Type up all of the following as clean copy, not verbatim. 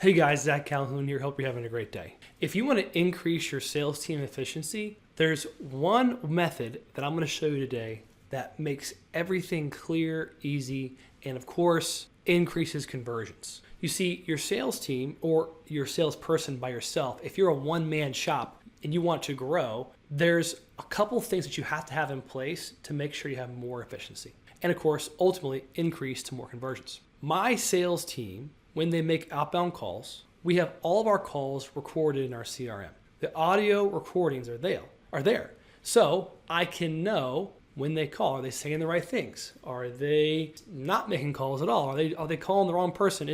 Hey guys, Zach Calhoun here. Hope you're having a great day. If you want to increase your sales team efficiency, there's one method that I'm going to show you today that makes everything clear, easy, and of course, increases conversions. You see, your sales team or your salesperson by yourself, if you're a one-man shop and you want to grow, there's a couple of things that you have to have in place to make sure you have more efficiency. And of course, ultimately increase to more conversions. My sales team, when they make outbound calls, we have all of our calls recorded in our CRM. The audio recordings are there. So I can know when they call, are they saying the right things? Are they not making calls at all? Are they calling the wrong person?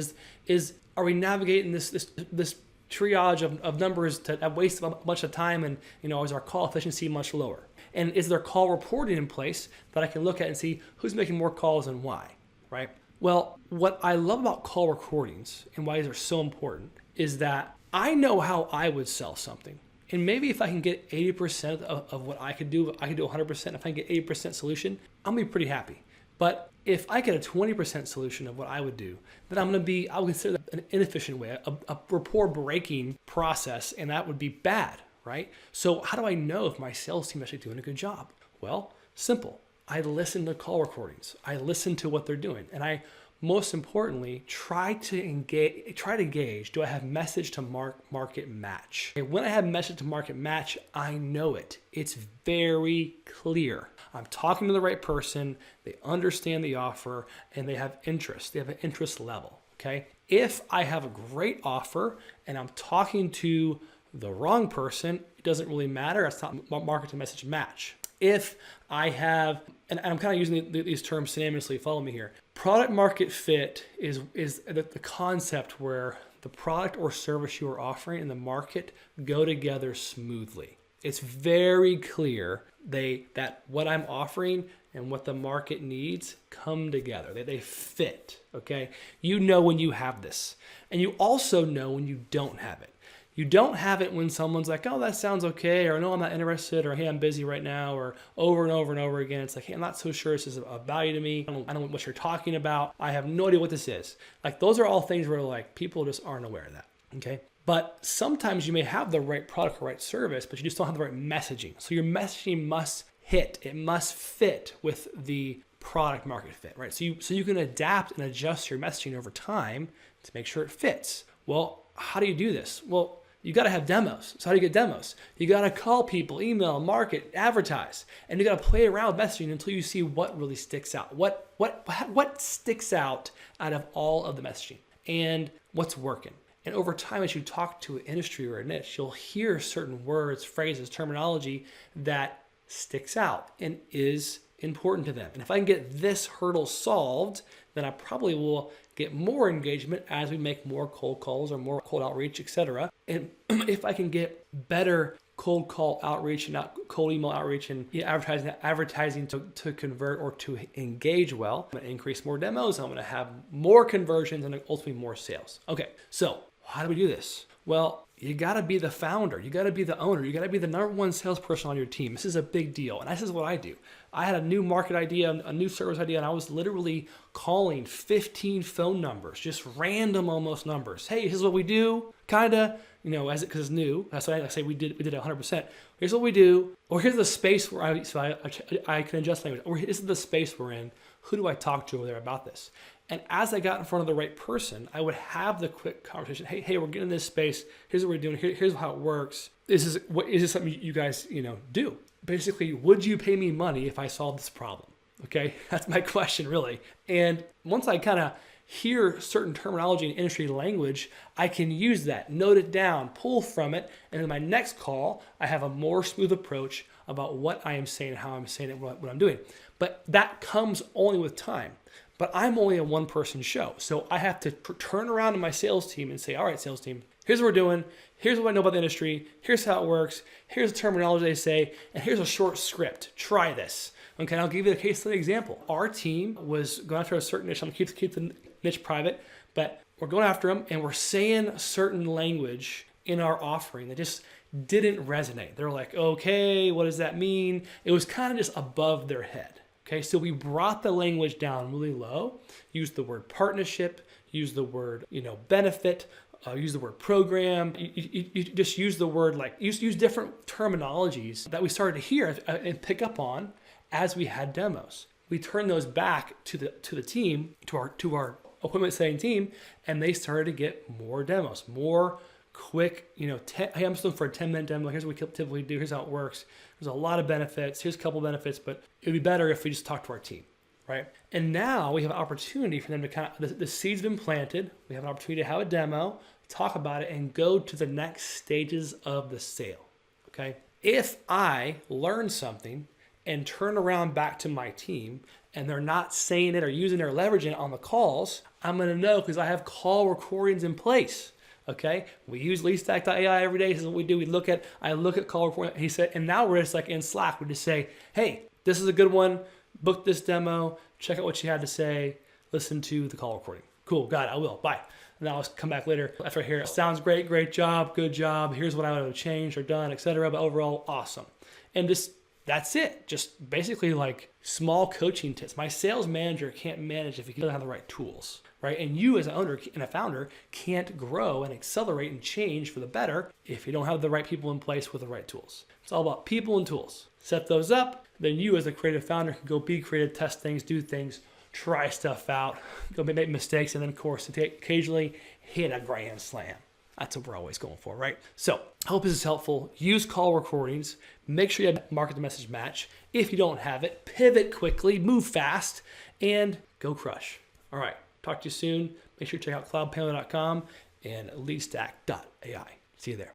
Are we navigating this triage of numbers that waste a bunch of time, and is our call efficiency much lower? And is there call reporting in place that I can look at and see who's making more calls and why, right? Well, what I love about call recordings and why these are so important is that I know how I would sell something. And maybe if I can get 80% of what I could do 100%. If I can get 80% solution, I'm gonna be pretty happy. But if I get a 20% solution of what I would do, then I would consider that an inefficient way, a rapport breaking process, and that would be bad, right? So how do I know if my sales team is actually doing a good job? Well, simple. I listen to call recordings. I listen to what they're doing. And I, most importantly, try to gauge, do I have message to market match? Okay, when I have message to market match, I know it. It's very clear. I'm talking to the right person, they understand the offer, and they have interest. They have an interest level, okay? If I have a great offer and I'm talking to the wrong person, it doesn't really matter. It's not market to message match. If I have, and I'm kind of using these terms synonymously, follow me here. Product market fit is the concept where the product or service you are offering and the market go together smoothly. It's very clear that what I'm offering and what the market needs come together. They fit, okay? You know when you have this. And you also know when you don't have it. You don't have it when someone's like, oh, that sounds okay, or no, I'm not interested, or hey, I'm busy right now, or over and over and over again. It's like, hey, I'm not so sure this is of value to me. I don't know what you're talking about. I have no idea what this is. Like, those are all things where like people just aren't aware of that, okay? But sometimes you may have the right product or right service, but you just don't have the right messaging. So your messaging must hit. It must fit with the product market fit, right? So you can adapt and adjust your messaging over time to make sure it fits. Well, how do you do this? Well, you got to have demos. So how do you get demos? You got to call people, email, market, advertise, and you got to play around with messaging until you see what really sticks out. What sticks out of all of the messaging and what's working. And over time, as you talk to an industry or a niche, you'll hear certain words, phrases, terminology that sticks out and is important to them. And if I can get this hurdle solved, then I probably will get more engagement as we make more cold calls or more cold outreach, etc. And if I can get better cold call outreach and cold email outreach and advertising to convert or to engage well, I'm going to increase more demos. I'm going to have more conversions and ultimately more sales. Okay, so how do we do this? Well, you got to be the founder. You got to be the owner. You got to be the number one salesperson on your team. This is a big deal. And this is what I do. I had a new market idea, a new service idea, and I was literally calling 15 phone numbers, just random almost numbers. Hey, this is what we do, kind of, because it's new. That's why I say we did it 100%. Here's what we do, or here's the space where I can adjust language, or this is the space we're in. Who do I talk to over there about this? And as I got in front of the right person, I would have the quick conversation. Hey, we're getting in this space. Here's what we're doing. Here's how it works. Is this something you guys, do? Basically, would you pay me money if I solved this problem? Okay, that's my question really. And once I kind of hear certain terminology and industry language, I can use that, note it down, pull from it, and in my next call, I have a more smooth approach about what I am saying, how I'm saying it, what I'm doing. But that comes only with time. But I'm only a one-person show, so I have to turn around to my sales team and say, all right, sales team, here's what we're doing, here's what I know about the industry, here's how it works, here's the terminology they say, and here's a short script. Try this. Okay, I'll give you a case study example. Our team was going after a certain niche. I'm going to keep the niche private, but we're going after them, and we're saying certain language in our offering that just didn't resonate. They're like, okay, what does that mean? It was kind of just above their head. Okay, so we brought the language down really low, used the word partnership, used the word, benefit, use the word program. You just use the word like, use different terminologies that we started to hear and pick up on as we had demos. We turned those back to the team, to our equipment setting team, and they started to get more demos, more quick, hey, I'm just looking for a 10-minute demo. Here's what we typically do. Here's how it works. There's a lot of benefits. Here's a couple benefits, but it'd be better if we just talk to our team, right? And now we have an opportunity for them to the seed's been planted. We have an opportunity to have a demo, talk about it, and go to the next stages of the sale, okay? If I learn something and turn around back to my team and they're not saying it or using it or leveraging it on the calls, I'm gonna know because I have call recordings in place. Okay, we use leadstack.ai every day. This is what we do. I look at call recording. He said, and now we're just like in Slack. We just say, hey, this is a good one. Book this demo. Check out what you had to say. Listen to the call recording. Cool, got it. I will. Bye. And then I'll come back later after I hear it. Sounds great. Great job. Good job. Here's what I would have changed or done, etc. But overall, awesome. And that's it. Just basically like small coaching tips. My sales manager can't manage if he doesn't have the right tools, right? And you as an owner and a founder can't grow and accelerate and change for the better if you don't have the right people in place with the right tools. It's all about people and tools. Set those up, then you as a creative founder can go be creative, test things, do things, try stuff out, go make mistakes, and then of course occasionally hit a grand slam. That's what we're always going for, right? So I hope this is helpful. Use call recordings. Make sure you have market to message match. If you don't have it, pivot quickly, move fast, and go crush. All right, talk to you soon. Make sure you check out cloudpano.com and leadstack.ai. See you there.